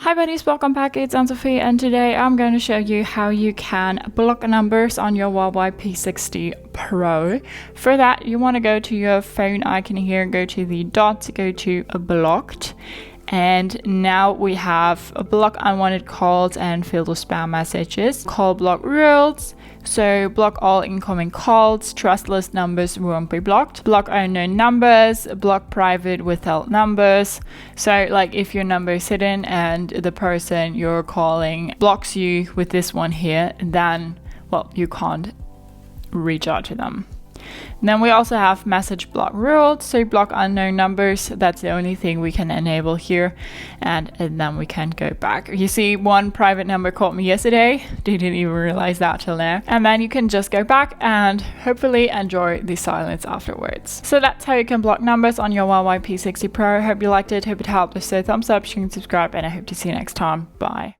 Hi buddies, welcome back. It's Anne-Sophie and today I'm going to show you how you can block numbers on your Huawei P60 Pro. For that, you want to go to your phone icon here, go to the dot, go to blocked. And now we have a block unwanted calls and filter spam messages. Call block rules. So block all incoming calls, trustless numbers won't be blocked. Block unknown numbers, block private withheld numbers. So like if your number is hidden and the person you're calling blocks you with this one here, then well, you can't reach out to them. And then we also have message block ruled, so block unknown numbers. That's the only thing we can enable here, and then we can go back. You see, one private number called me yesterday, didn't even realize that till now. And then you can just go back and hopefully enjoy the silence afterwards. So that's how you can block numbers on your Huawei P60 Pro. Hope you liked it, hope it helped. If so, thumbs up, you can subscribe, and I hope to see you next time. Bye.